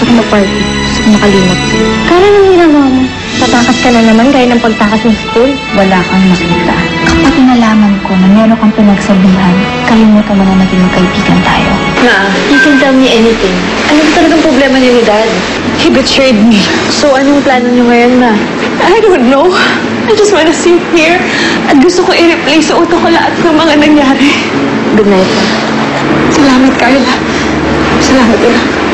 Gusto ko mag-party. Gusto ko makalimot. Kaya nang ginagawa mo? Tatakas ka na naman gaya ng pagtakas ng school. Wala kang makita. Kapag nalaman ko na meron kang pinagsabihan, kalimutan mo na naging magkaibigan tayo. Ma, you can tell me anything. Ano ba talagang problema niyo ni Dad? He betrayed me. So, anong plano niyo ngayon, Ma? I don't know. I just wanna sit here at gusto ko i-replace sa utak ko lahat ng mga nangyari. Good night, Ma. Salamat, Carla. Salamat, Ina.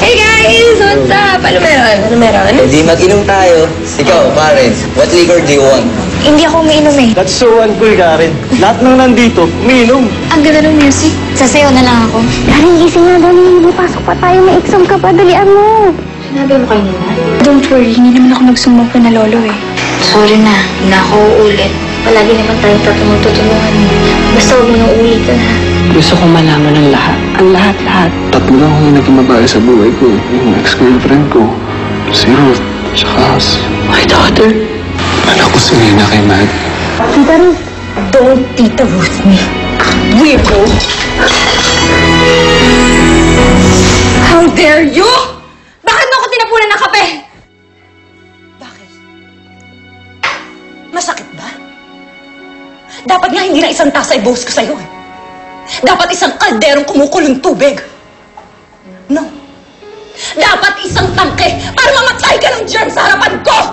Hey guys! What's up? Ano meron? Ano meron? Hindi mag-inom tayo. Ikaw, Karen, what liquor do you want? Hindi ako umiinom eh. That's so uncool, Karen. Lahat ng nandito, umiinom. Ang ganda ng music. Sasayaw na lang ako. Karen, gising na dali. Hindi pasok pa tayo. May exam ka pa. Dalian mo. Sinabi mo kayo nila? Don't worry. Hindi naman ako nagsumbong pa na lolo eh. Sorry na. Hindi na ako uulit. Palagi naman tayo tutulungan. Basta huwag mo nang uulitin, ha? Gusto kong malaman ng lahat. Ang lahat-lahat. Tatlo lang yung naging babae sa buhay ko. Yung ex-girlfriend ko. Si Ruth. Tsaka si my daughter. Anak ko si Nina kay Maggie. Tita Ruth. Don't Tita Ruth me. Weirdo. How dare you? Bakit mo ako tinapunan ng kape? Bakit? Masakit ba? Dapat nga hindi na isang tasa i-boast ko sa'yo eh. Dapat isang kalderong kumukulong tubig. No. Dapat isang tangke para mamatay ka ng germ sa harapan ko!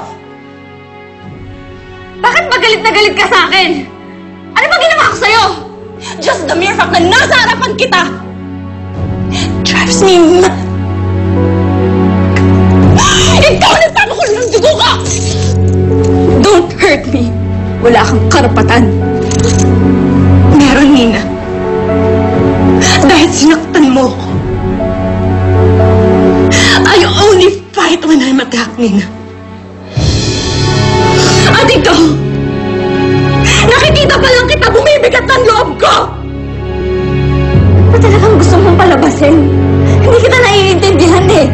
Bakit ba galit na galit ka sa akin? Ano ba ginawa ko sa'yo? Just the mere fact na nasa harapan kita drives me mad. Ikaw ang nagpapakulo ng dugo ko! Don't hurt me. Wala kang karapatan. Meron, Nina. Dahil sinaktan mo ko. I only fight when I'm attacked, Nina. At ikaw, nakikita pa lang kita bumibigat ng loob ko! Ano talagang gusto mong palabasin? Hindi kita naiintindihan eh.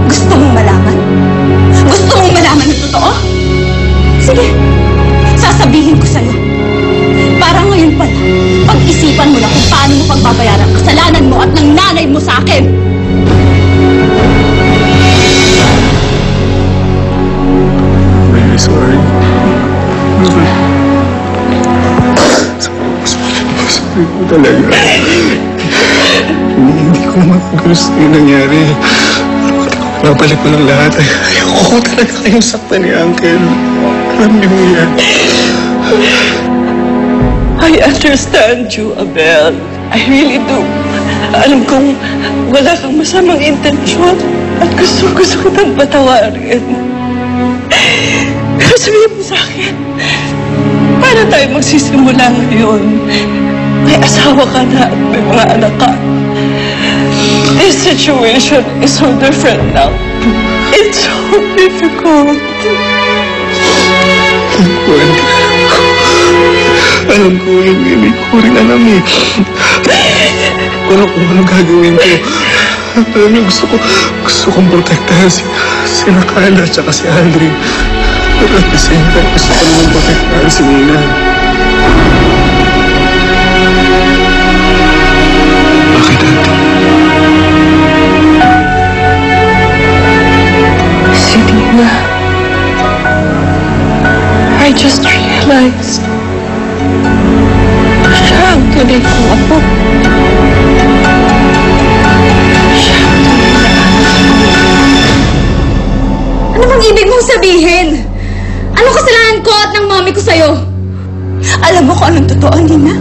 Gusto mong malaman? Gusto mong malaman ng totoo? Sige, sasabihin ko sa'yo. Para ngayon pala, pag-isipan mo na kung paano mo pagbabayaran ang kasalanan mo at ng nanay mo sa akin. Very sorry. Sorry po talaga. Hindi ko gusto yung nangyari. Babalik ko ng lahat. Ayoko ko talaga kayong saktan ni Uncle. Alam niyo yan. I understand you, Abel. I really do. Alam kong wala kang masamang intensyon at gusto kitang patawarin. Pero sabihin mo sa akin, paano tayo magsisimula ngayon? May asawa ka na at may mga anak ka. This situation is so different now. It's so difficult. Alam ko, hindi ko rin alam eh. Kung anong gagawin ko. Alam niyo, gusto kong protektahan sina Carla at saka si Aldrin. Pero at the same time, gusto ko naman protektahan si Nina. Bakit, Ate? Si Nina, I just realized siya ang tunay kong apo. Siya ang tunay na Ano bang ibig mong sabihin? Ano kasalanan ko at ng mami ko sa'yo? Alam mo kung anong totoo, Nina?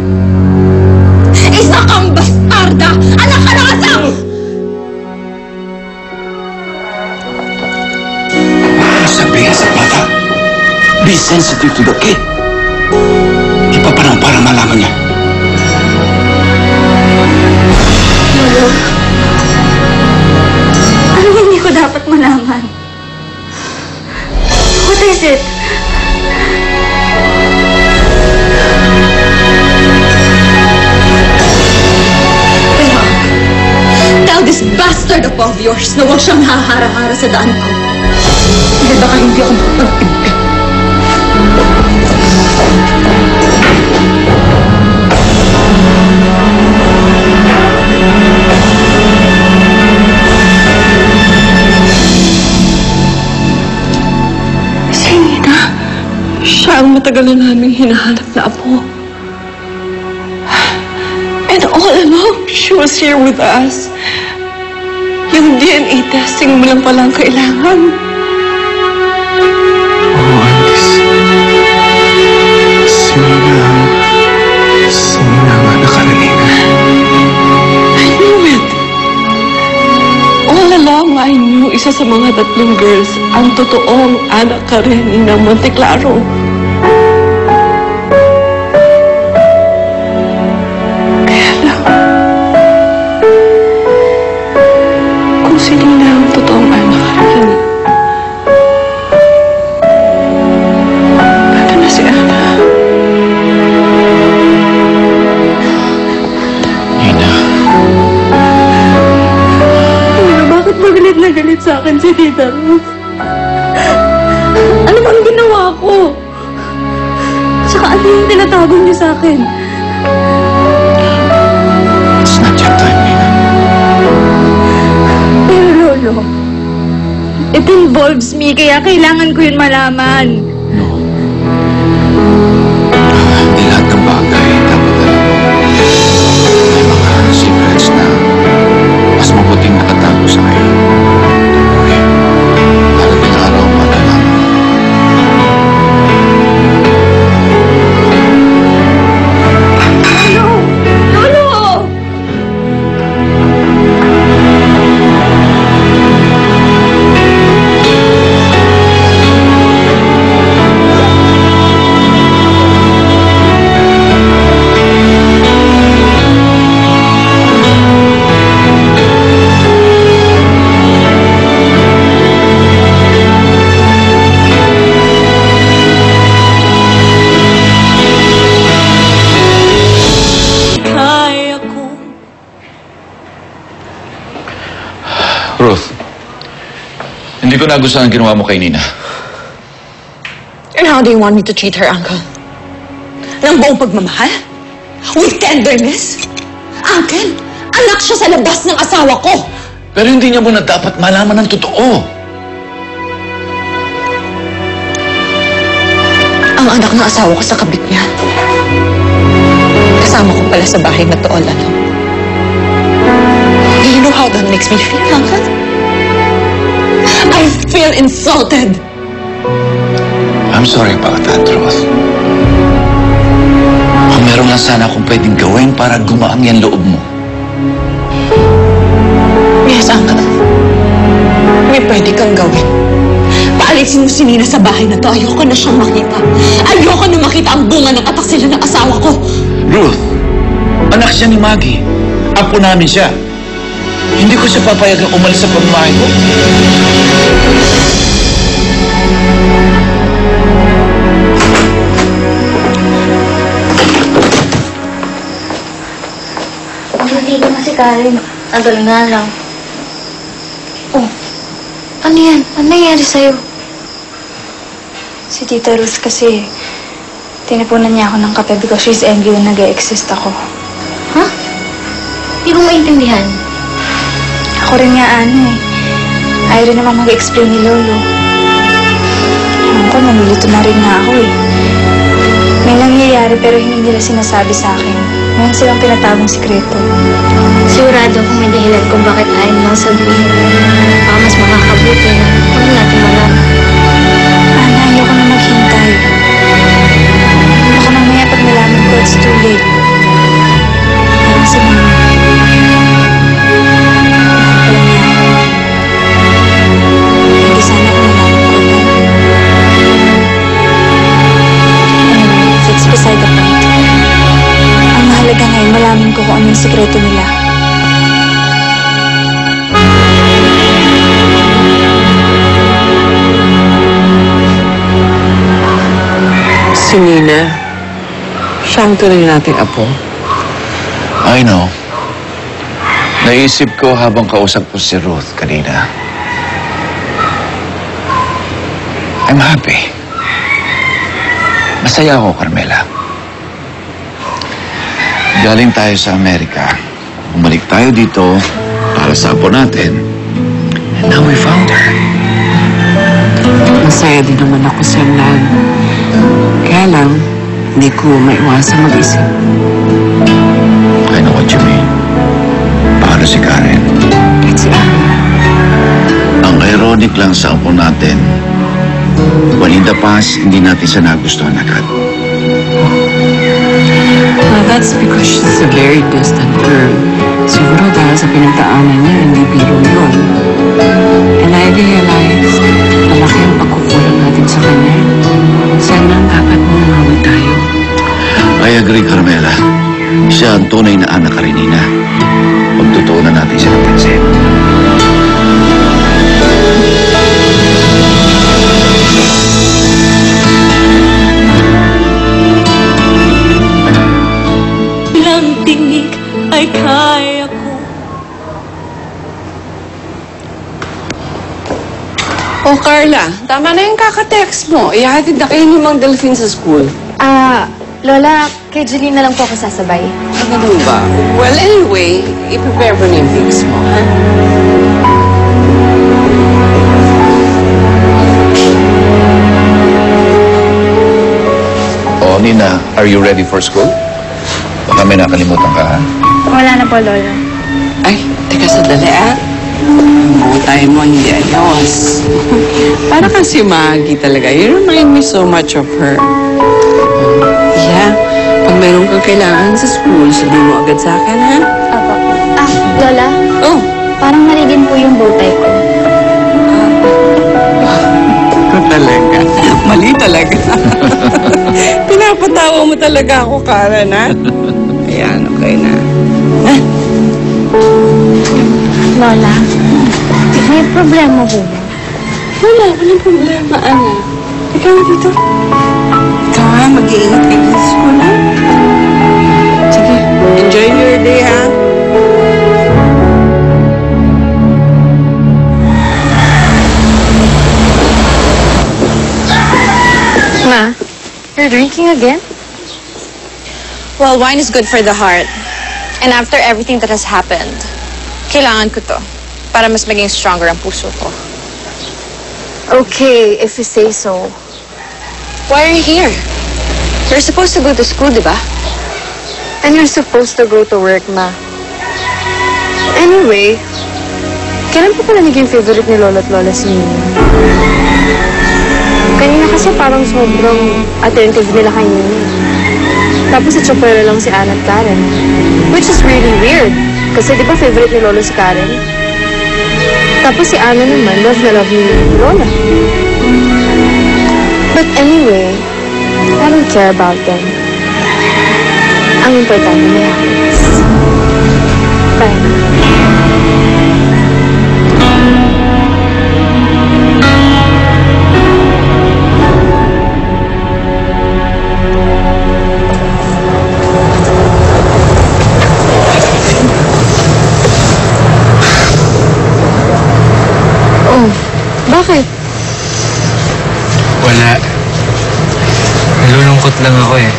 Isa kang bastarda! Anak ka ng asam! Ano sabihin sa bata? Be sensitive to the kid. Di pa parang para malaman niya. Lolo, ano hindi ko dapat malaman? What is it? Pero, tell this bastard of yours na huwag siyang hahara-hara sa daan ko. Hindi baka hindi ako makapagpinti. Siya ang matagal na naming hinahanap na apo. And all along, she was here with us. Yung DNA testing mo lang palang kailangan. Oo, Alice. Sinina nga na Carolina. I knew it. All along, I knew isa sa mga tatlong girls ang totoong anak ka rin ni Monte Claro. Kaya lang, kung sino na ang totoong anak ka rin, paano na si Ana? Nina, Bakit magalit na galit sa akin si Tita Ruth? Ano bang ginawa ko? Tsaka ano yung tinatago niyo sa akin? it's not your time, Nina. Pero Lolo, it involves me, kaya kailangan ko yun malaman. No. Hindi lahat ng bagay dapat alam mo. May mga secrets na mas mabuting nakatago sa kayo. Okay. Darating araw, malalaman mo. Lolo! Kaya ko. Ruth, hindi ko nagustuhan ang ginawa mo kay Nina. And how do you want me to treat her, Uncle? Ng buong pagmamahal? With tenderness? Uncle, anak siya sa labas ng asawa ko. Pero hindi niya muna dapat malaman ng totoo. Ang anak ng asawa ko sa kabit niya. Kasama ko pala sa bahay na to all along. Do you know how that makes me feel, Uncle? I feel insulted. I'm sorry about that, Ruth. Kung meron lang sana akong pwedeng gawin para gumaan yan loob mo. Yes, Uncle. May pwede kang gawin. Paalisin mo si Nina sa bahay na to. Ayoko na siyang makita. Ayoko na makita ang bunga ng atak sila ng asawa ko. Ruth, anak siya ni Maggie. Apo namin siya. Hindi ko siya papayagang umalis sa pamamahay ko. Hindi naman si Karen. Tagal nga lang. Oh, ano yan? Ano nangyari sa'yo? Si Tita Ruth kasi, tinapunan niya ako ng kape because she's angry na nag-e-exist ako. Ha? Hindi ko maintindihan. Ako rin nga, eh. Ayaw rin naman mag-explain ni Lolo. Alam ko, nalilito na rin nga ako, eh. May nangyayari pero hindi nila sinasabi sa akin. Mayroon silang tinatagong sikreto. Sigurado kung may dahilan kung bakit ayaw lang sabihin. Baka mas makakabuti na huwag natin malaman. Ana, ayoko na maghintay. Baka mamaya pag nalaman ko, it's too late. Parang si Mama. Hindi sana ko nalaman ko agad. Anyway, that's beside the point. Ang mahalaga ngayon, malaman ko kung ano yung sikreto nila. Si Nina, siya ang tunay nating apo. I know. Naisip ko habang kausap ko si Ruth kanina. I'm happy. Masaya ako, Carmela. Galing tayo sa Amerika. Bumalik tayo dito para sa apo natin. And now we found her. Masaya din naman ako sa Nan. Hindi ko maiwasan mag-isip. I know what you mean. Paano si Karen? At si Ana. Ang ironic lang sa apo natin, when in the past, hindi natin siya nagustuhan agad. Well, that's because she's a very distant girl. Siguro dahil sa pinagdaanan niya, hindi biro yun. And I realized, malaki ang pagkukulang natin sa kanya. Sana dapat manawi tayo. I agree, Carmela. Siya ang tunay na anak Karenina. Pagtutuunan natin siya ng pansin. Ilang tinig ay kaya ko. Oh, Carla, tama na yung kaka-text mo. Ihatid na kayo ni Mang Delphine sa school. Lola, kay Jeline na lang po ako sasabay. Ano ba? Well, anyway, i-prepare mo na yung things mo, ha? Oh, Nina, are you ready for school? Baka may nakalimutan ka, ha? Wala na po, Lola. Ay, teka sandali, ah. Ang tayo mo hindi ayos. Para kasi Maggie talaga. You remind me so much of her. Yeah, pag meron kang kailangan sa school, sabihin mo agad sa akin, ha? Apo. Lola, Oh, parang mali din po yung bowtie ko. talaga. Mali talaga. Pinapatawa mo talaga ako, Karen, ha? Ayan, okay na. Lola, may problema po ba? Walang problema, Ana. Ikaw dito. Ikaw ha, mag-iingat ka dito sa school, ha? Sige, enjoy your day, ha? Ma, you're drinking again? Well, wine is good for the heart. And after everything that has happened, kailangan ko to para mas maging stronger ang puso ko. Okay, if you say so. Why are you here? You're supposed to go to school, di ba? And you're supposed to go to work, Ma. Anyway, kailan po pala naging favorite ni Lolo at Lola si Nina? Kanina kasi parang sobrang attentive nila kay Nina. Tapos sa Chopera lang si Ana at Karen. Which is really weird. Kasi di ba favorite ni Lolo si Karen? Tapos si Ana naman, love na love ni Lola. But anyway, I don't care about them. Ang importante may happiness. Bye. Oh, bakit? Wala. Nalulungkot lang ako eh.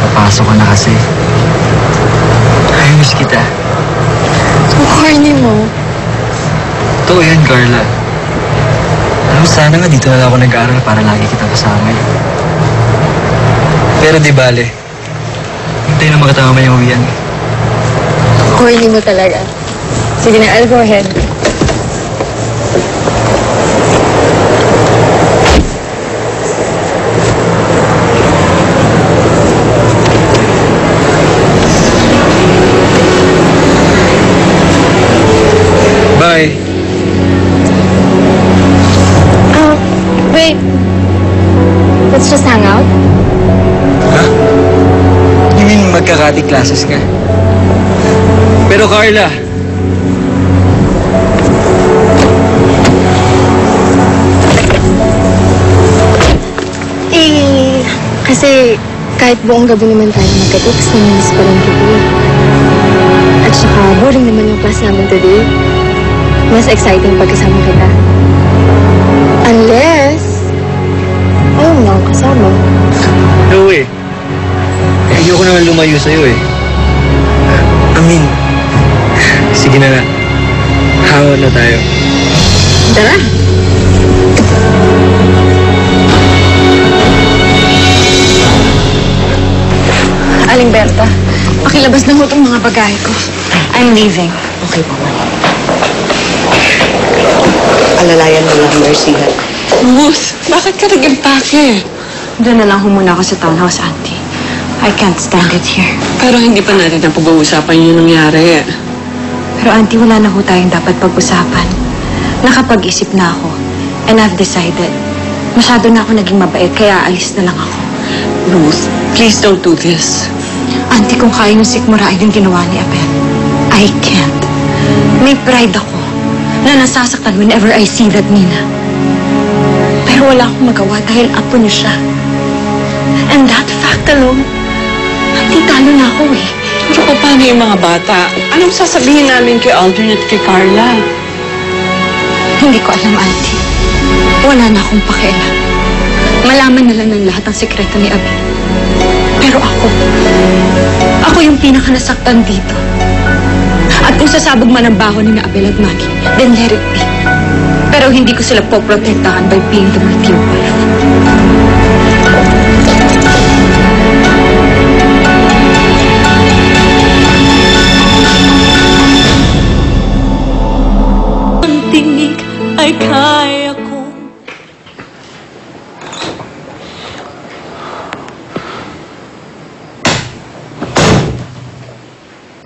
Papasok ka na kasi. I miss kita. Ang corny mo. Totoo yan, Carla. Alam mo, sana nga dito na lang ako nag-aaral para lagi kitang kasama eh. Pero di bale. Hintay na makatama yung uwian. Corny mo talaga. Sige na, I'll go ahead. Bye. Wait. Let's just hang out. Ha? You mean magkakati classes ka? Pero Carla, Kasi kahit buong gabi naman tayo magka-text, namiss pa rin kita. At saka boring naman yung class namin today. Mas exciting pagkasama kita. Unless, ayaw mo akong kasama. no way. Ayoko naman lumayo sa'yo eh. Sige na nga. Hawa na tayo. Tara! Aling Berta, pakilabas na ho itong mga bagahe ko. I'm leaving. Okay po, ma'am. Alalayan mo lang, Mercy. Ruth, bakit ka nag-impake? Doon na lang ho muna ako sa townhouse, Auntie. I can't stand it here. Pero hindi pa natin ang pag-uusapan yung nangyari. Pero Auntie, wala na ho tayong dapat pag-usapan. Nakapag-isip na ako. And I've decided. Masyado na ako naging mabait, kaya alis na lang ako. Ruth, please don't do this. Auntie, kung kaya yung sikmurain yung ginawa ni Abel, I can't. May pride ako na nasasaktan whenever I see that Nina. Pero wala akong magawa dahil apo niyo siya. And that fact alone, Auntie, talo na ako eh. Pero paano yung mga bata? Anong sasabihin namin kay Aldrin at kay Carla? Hindi ko alam, Auntie. Wala na akong pakialam. Malaman na lang ng lahat ang sekreto ni Abel. Pero ako yung pinaka-nasaktan dito. At kung sasabog man ang baho ni Abel at Maggie, then let it be. Pero hindi ko sila poprotektahan by being the Matthew wife. Ang tinig ay kaya ko.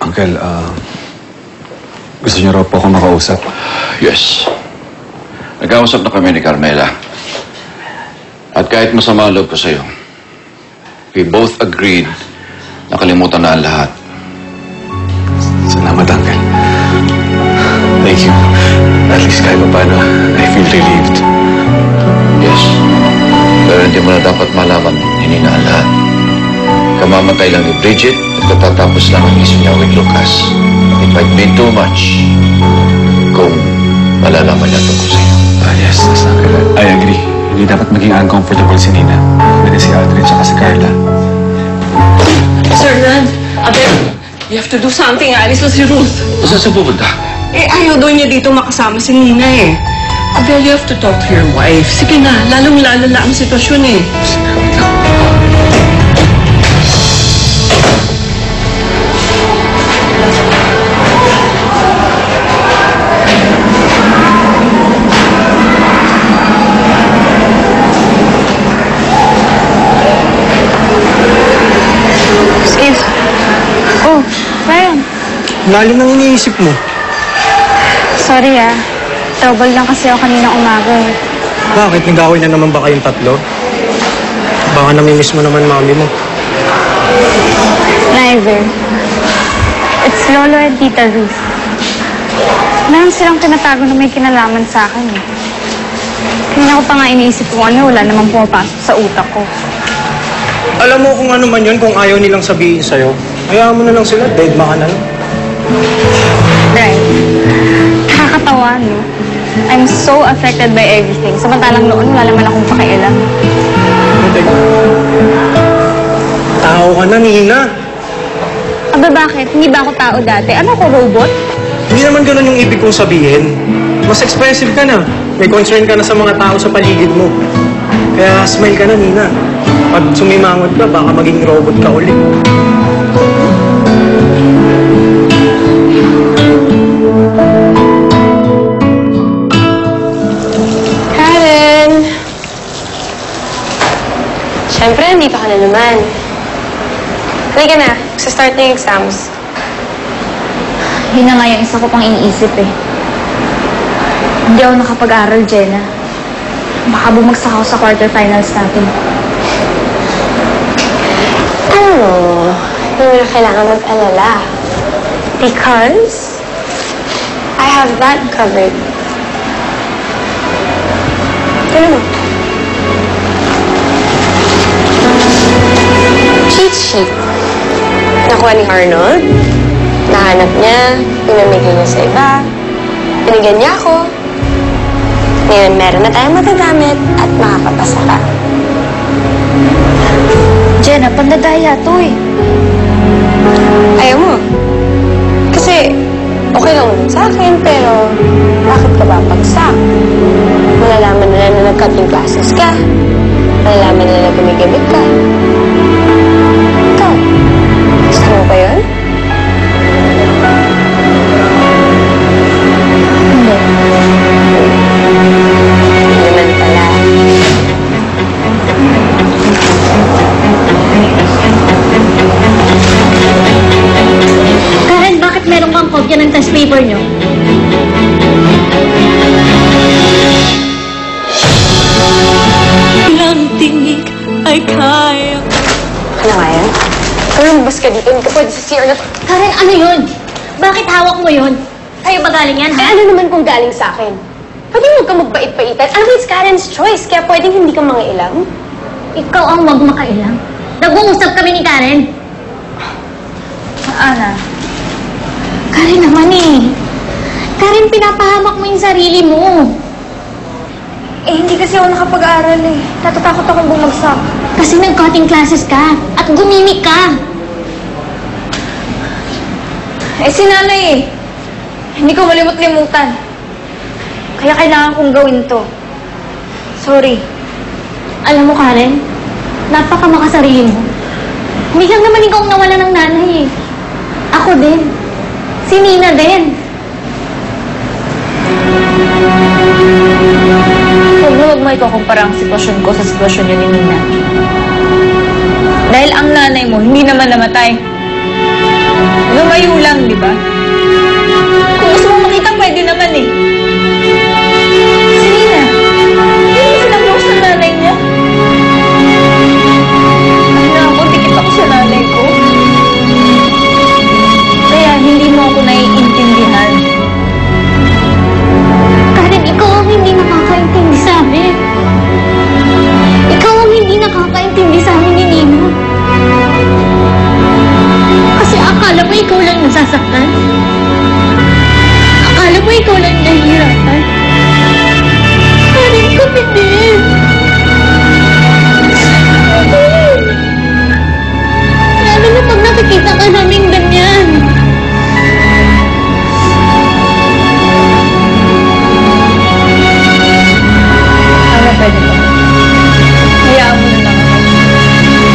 Uncle, gusto niyo raw po ako makausap. Yes. Nag-ausap na kami ni Carmela. At kahit masama ang loob ko sa'yo, we both agreed na kalimutan na ang lahat. Salamat, Uncle. Thank you. At least kahit pa paano, I feel relieved. Yes. Pero hindi mo na dapat malaman ni Nina ang lahat. Kamamatay lang ni Bridget at katatapos lang ang isip niya with Lucas. It might be too much kung malalaman niya tungkol sa'yo. Yes, Uncle. I agree. Hindi dapat maging uncomfortable si Nina. Hindi si Aldrin at si Carla. Sir Nan, Abel, you have to do something. Alis na si Ruth. Saan siya pupunta? Ayaw daw niya dito makasama si Nina eh. Abel, you have to talk to your wife. Sige na, lalong-lalo na ang sitwasyon eh. Oh, Ryan. Lalim nang iniisip mo. Sorry Trouble lang kasi ako kanina umaga eh. Bakit? Nag-away na naman ba kayong tatlo? Baka namimiss mo naman mami mo. Neither. It's Lolo and Tita Ruth. Meron silang tinatago na may kinalaman sa akin eh. Kanina ko pa nga iniisip kung ano, wala namang pumapasok sa utak ko. Alam mo kung ano man yun, kung ayaw nilang sabihin sa'yo, hayaan mo na lang sila, dead ma ka na lang. Right. Nakakatawa, no? I'm so affected by everything. Samantalang noon, wala naman akong pakialam. Tao ka na, Nina. Aba, bakit? Hindi ba ako tao dati? Ano ko, robot? Hindi naman ganun yung ibig kong sabihin. Mas expressive ka na. May concern ka na sa mga tao sa paligid mo. Kaya smile ka na, Nina. Pag sumimangot ka, baka maging robot ka ulit. Karen! Siyempre, nandito ka na naman. Halika na, start na yung exams. Yun na nga yung isa ko pang iniisip eh. Hindi ako nakapag-aral, Jenna. Baka bumagsak ako sa quarterfinals natin. Ano? Hindi mo na kailangan mag-alala. Because I have that covered. Ano? Cheat sheet. Nakuha ni Arnold. Nahanap niya. Pinamigay niya sa iba. Binigyan niya ako. Ngayon, meron na tayong magagamit at makakapasa ka. Jenna, pandadaya to eh. Ayaw mo. Kasi, okay lang naman sa akin, pero bakit ka ba pagsak? Malalaman nila na nag-cutting classes ka. Malalaman nila na gumigamit ka. Ikaw, test paper nyo. Ilang tinig ay kaya. Ano nga yan? Kung lumabas ka dito, hindi ka pwede sa CR na... Karen, ano yun? Bakit hawak mo yun? Sa'yo ba galing yan? Ay, ano naman kung galing sa akin? Pwede huwag ka magbait-baitan. Alam mo, it's Karen's choice, kaya pwedeng hindi ka mangailang. Ikaw ang wag makailang. Nag-uusap kami ni Karen. Ana. Karen naman eh. Karen, pinapahamak mo yung sarili mo. Eh, hindi kasi ako nakapag-aaral eh. Natatakot akong bumagsak. Kasi nag-cutting classes ka at gumimik ka. Eh, si nanay eh. Hindi ko malimut-limutan. Kaya kailangan kong gawin to. Sorry. Alam mo, Karen, napakamakasarili mo. Hindi lang naman ikaw ang nawala ng nanay eh. Ako din. Si Nina din. Huwag mo ikukumpara ang sitwasyon ko sa sitwasyon niya ni Nina. Dahil ang nanay mo, hindi naman namatay. Lumayo lang, di ba? Kung gusto mo makita, pwede naman eh. Si Nina, hindi mo sinapos sa nanay niya. Ano ako, dikit ako sa nanay ko. Kaya hindi mo ako naiintindihan. Karen, ikaw ang hindi nakakaintindi sa amin. Ikaw ang hindi nakakaintindi sa amin ni Nino. Kasi akala mo ikaw lang nasasaktan. Akala mo ikaw lang nahihirapan. Karen, kami din. Lalo na pag nakikita ka namin ganyan. Ano pwede ba? Hayaan mo na lang ako.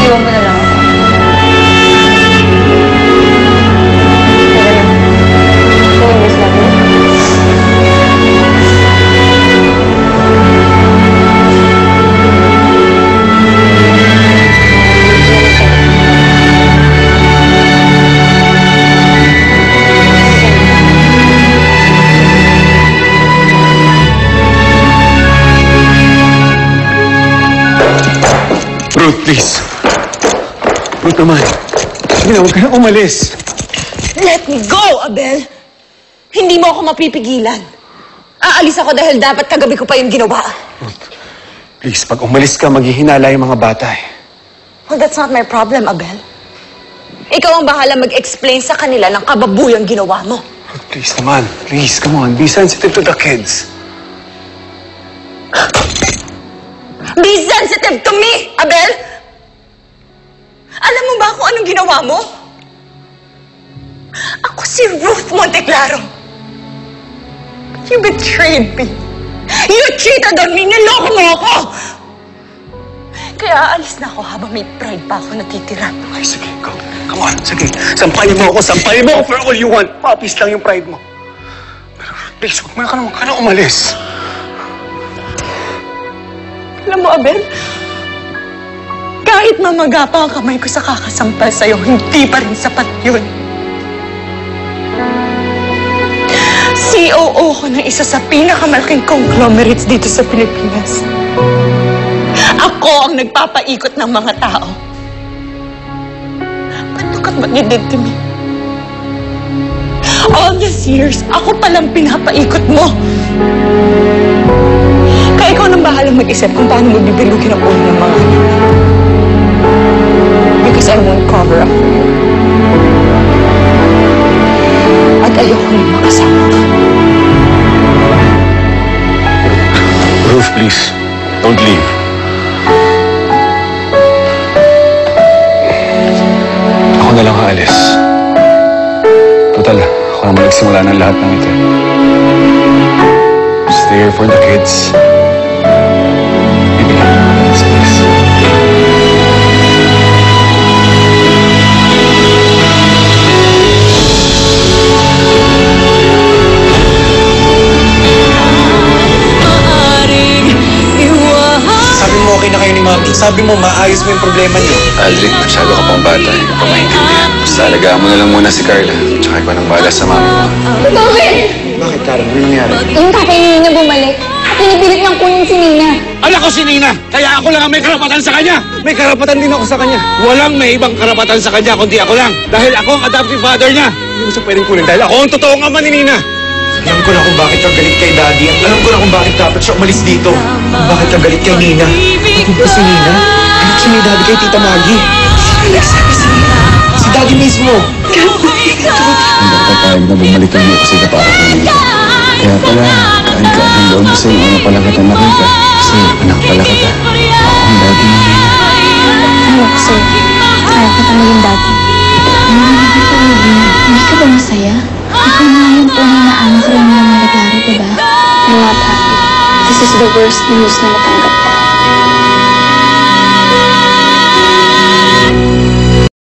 Iwan mo na lang ako. Teka lang. Kuminis lang mo. Ruth, please. Ruth naman. Sige na, huwag ka na umalis. Let me go, Abel! Hindi mo ako mapipigilan. Aalis ako dahil dapat kagabi ko pa yung ginawa. Ruth, please, pag umalis ka, maghihinala yung mga bata eh. Well, that's not my problem, Abel. Ikaw ang bahala mag-explain sa kanila ng kababuyang ginawa mo. Ruth, please naman. Please, come on. Be sensitive to the kids. Be sensitive to me, Abel! Alam mo ba kung anong ginawa mo? Ako si Ruth Monteclaro. You betrayed me. You cheated on me. Niloko mo ako! Kaya aalis na ako habang may pride pa ako natitira. Okay, sige, go. Come on, sige. Sampayin mo ako for all you want. Papis lang yung pride mo. Pero please, huwag ka na umalis. Alam mo, Abel, kahit mamagapa ang kamay ko sa kakasampal sa'yo, hindi pa rin sapat yun. COO ko ng isa sa pinakamalaking conglomerates dito sa Pilipinas. Ako ang nagpapaikot ng mga tao. But look at what you did to me. All these years, ako palang pinapaikot mo. Kaya ikaw nang bahalang mag-isip kung paano mo bibilugin ang ulo ng mga anak. Because I won't cover up for you. At ayoko nang makasama ka. Ruth, please. Don't leave. Ako na lang aalis. Total, ako naman nagsimula ng lahat ng ito. Stay here for the kids. Please. Sabi mo okay na kayo ni Mami. Sabi mo maayos mo yung problema niyo. Aldrin, masyado ka pang bata. Hindi pa maintindihan. Basta alagaan mo na lang muna si Carla. Tsaka ikaw nang bahala sa mami mo. Bakit, Karen? Ano nangyari? Yung tatay ni Nina bumalik. At pinipilit niyang kunin si Nina. Anak ko si Nina, kaya ako lang ang may karapatan sa kanya. May karapatan din ako sa kanya. Walang may ibang karapatan sa kanya kundi ako lang. Dahil ako ang adoptive father niya. Hindi mo siya pwedeng kunin dahil ako ang totoong ama ni Nina. Alam ko na kung bakit ka galit kay Daddy. Alam ko na kung bakit dapat siya umalis dito. Kung bakit ka galit kay Nina. Kung ba si Nina? Anak siya ni Daddy kay Tita Maggie. Si Daddy mismo. Hindi ako papayag na bumalik kami kasi ka para kay Nina. Kaya pala, kain ka ang loob kasi yung ano pala kita nakita. Kasi anak pala kita. Ako ang daddy mo, Nina. Ano ko sir? Kaya kita maging dati. Hindi ka ba masaya? Ikaw nga yung tunay na anak rin mo ng naglaro, diba? I'm not happy. This is the worst news na natanggap ko.